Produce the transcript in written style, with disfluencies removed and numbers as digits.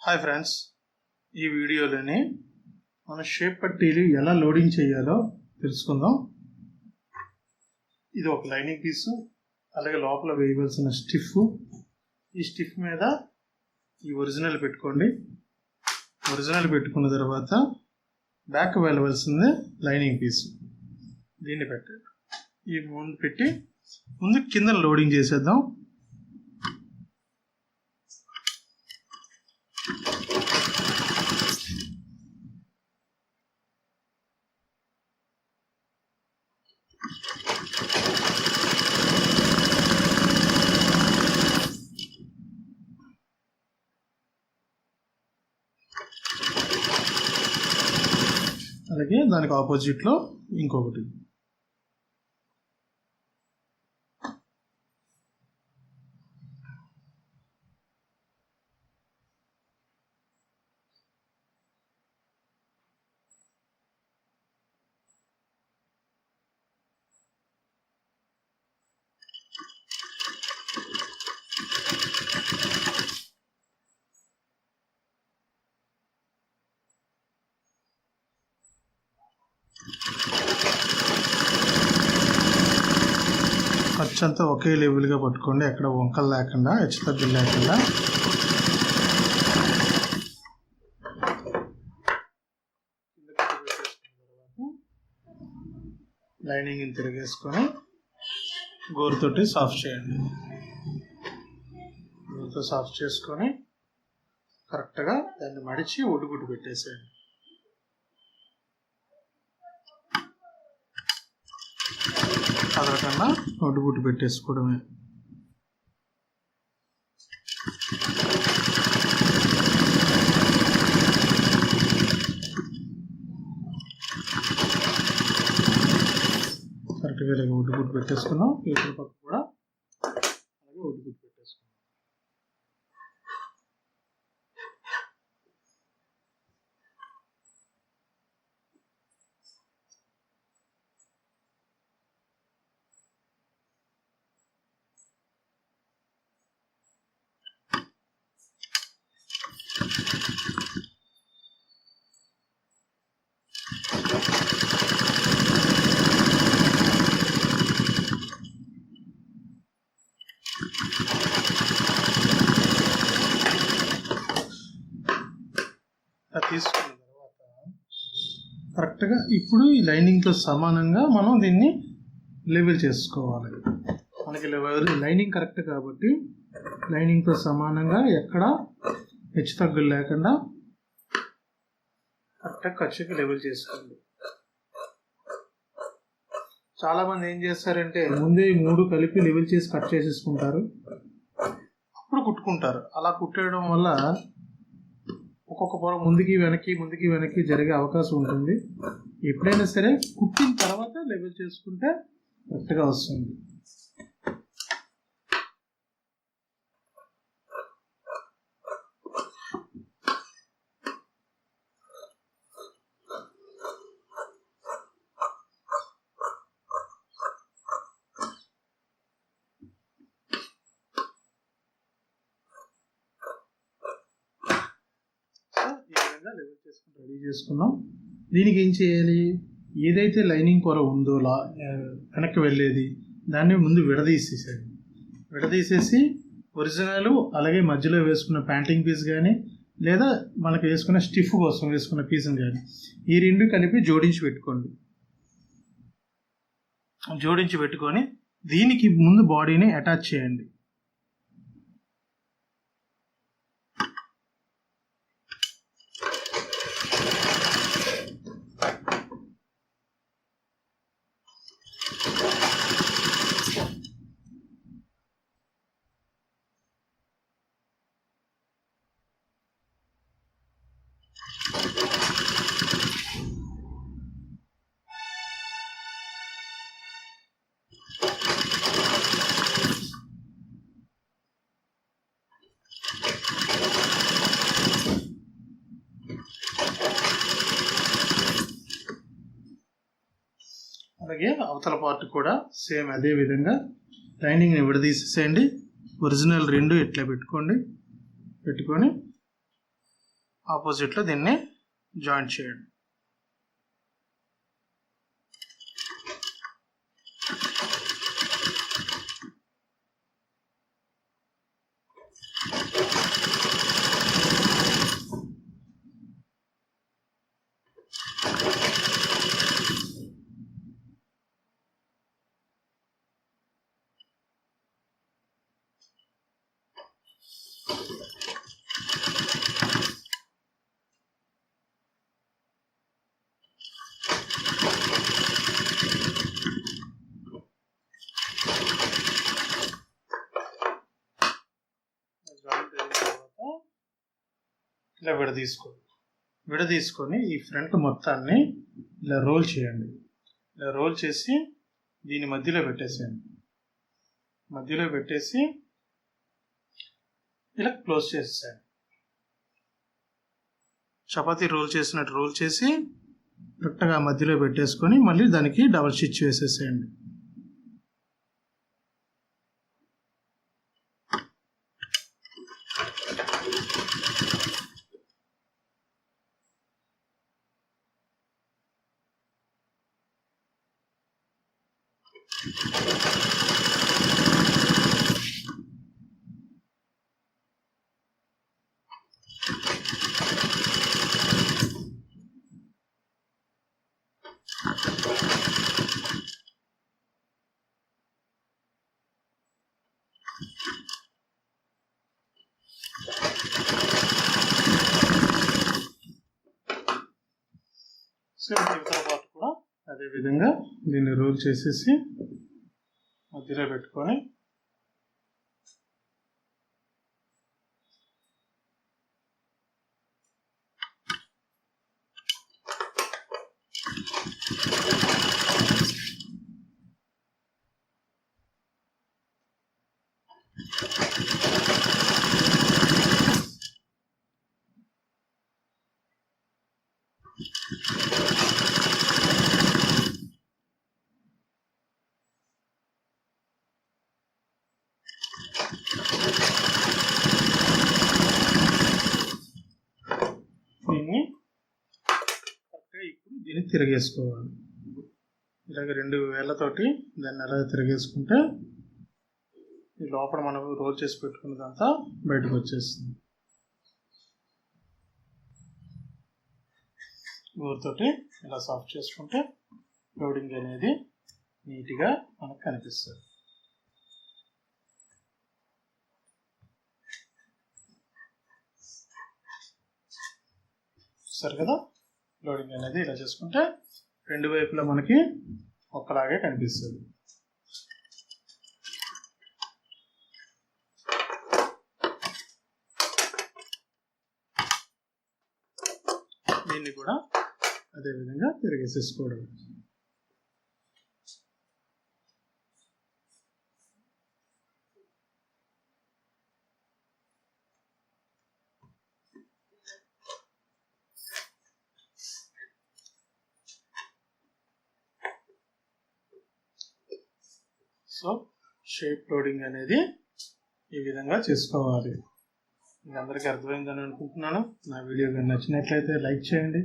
Hi friends, ఈ వీడియోలోని మన షేప్ పట్టీలు ఎలా లోడింగ్ చేయాలో తెలుసుకుందాం. ఇది ఒక లైనింగ్ పీసు, అలాగే లోపల వేయవలసిన స్టిఫ్. ఈ స్టిఫ్ మీద ఈ ఒరిజినల్ పెట్టుకోండి. ఒరిజినల్ పెట్టుకున్న తర్వాత బ్యాక్ వెళ్ళవలసింది లైనింగ్ పీసు. దీన్ని పెట్టండి. ఈ ముందు పెట్టి ముందు కింద లోడింగ్ చేసేద్దాం. అలాగే దానికి ఆపోజిట్లో ఇంకొకటి. ఖర్చంతా ఒకే లెవెల్గా పట్టుకోండి, ఎక్కడ వంకలు లేకుండా, హెచ్చుతగ్గులు లేకుండా. లైనింగ్ని తిరిగేసుకొని గోరుతోటి సాఫ్ట్ చేయండి. గోరుతో సాఫ్ట్ చేసుకొని కరెక్ట్గా దాన్ని మడిచి ఒడ్డుగుడ్డు పెట్టేసేయండి. కదలకుండా ఒడ్డుగుడ్డు పెట్టేసుకోవడమే. కరెక్ట్గా ఇలాగ ఒడ్డుగుడ్డు పెట్టేసుకున్నాం. ఇతర పక్క కూడా అలాగే ఒడ్డుగుడ్డు పెట్టేసుకున్నాం. తీసుకున్న తర్వాత కరెక్ట్గా ఇప్పుడు ఈ లైనింగ్తో సమానంగా మనం దీన్ని లెవెల్ చేసుకోవాలి. మనకి లైనింగ్ కరెక్ట్ కాబట్టి లైనింగ్తో సమానంగా ఎక్కడ హెచ్చుతగ్గులు లేకుండా కరెక్ట్గా ఖర్చుకి లెవెల్ చేసుకోండి. చాలామంది ఏం చేస్తారంటే ముందే 3 కలిపి లెవెల్ చేసి కట్ చేసేసుకుంటారు, అప్పుడు కుట్టుకుంటారు. అలా కుట్టడం వల్ల ఒక్కొక్క పొర ముందుకి వెనక్కి జరిగే అవకాశం ఉంటుంది. ఎప్పుడైనా సరే కుట్టిన తర్వాత లెవెల్ చేసుకుంటే కరెక్ట్గా వస్తుంది. ఈ విధంగా లెవెల్ చేసుకుని రెడీ చేసుకున్నాం. దీనికి ఏం చేయాలి, ఏదైతే లైనింగ్ పొర ఉందో వెనక్కి వెళ్ళేది దాన్ని ముందు విడదీసేసి ఒరిజినల్ అలాగే మధ్యలో వేసుకున్న ప్యాంటింగ్ పీస్ కానీ లేదా మనకు వేసుకున్న స్టిఫ్ కోసం వేసుకున్న పీస్ని కానీ ఈ రెండు కలిపి జోడించి పెట్టుకొని దీనికి ముందు బాడీని అటాచ్ చేయండి. అలాగే అవతల పార్ట్ కూడా సేమ్ అదే విధంగా లైనింగ్ని విడదీసేసేయండి. ఒరిజినల్ రెండు ఇట్లా పెట్టుకొని ఆపోజిట్లో దీన్ని జాయింట్ చేయండి. ఇలా విడదీసుకొని ఈ ఫ్రంట్ మొత్తాన్ని ఇలా రోల్ చేయండి. ఇలా రోల్ చేసి దీని మధ్యలో పెట్టేసేయండి. మధ్యలో పెట్టేసి ఇలా క్లోజ్ చేసేయండి. చపాతీ రోల్ చేసినట్టు రోల్ చేసి కరెక్ట్గా మధ్యలో పెట్టేసుకొని మళ్ళీ దానికి డబల్ స్టిచ్ వేసేసేయండి. సో ఇవతల పార్ట్ కూడా అదేవిధంగా దీన్ని రోల్ చేసేసి మధ్యలో పెట్టుకొని దీన్ని తిరిగేసుకోవాలి. ఇలాగ 2 వేళ్ళతోటి దాన్ని అలా తిరిగేసుకుంటే ఈ లోపల మనం రోల్ చేసి పెట్టుకున్నదంతా బయటకు వచ్చేస్తుంది. ఊరితోటి ఇలా సాఫ్ట్ చేసుకుంటే లోడింగ్ అనేది నీట్గా మనకు కనిపిస్తుంది. సరే కదా, లోడింగ్ అనేది ఇలా చేసుకుంటే 2 వైపులా మనకి ఒక్కలాగే కనిపిస్తుంది. దీన్ని కూడా అదేవిధంగా తిరిగేసేసుకోవడం. సో షేప్ లోడింగ్ అనేది ఈ విధంగా చేసుకోవాలి. మీ అందరికీ అర్థమైందని అనుకుంటున్నాను. నా వీడియో కానీ నచ్చినట్లయితే లైక్ చేయండి.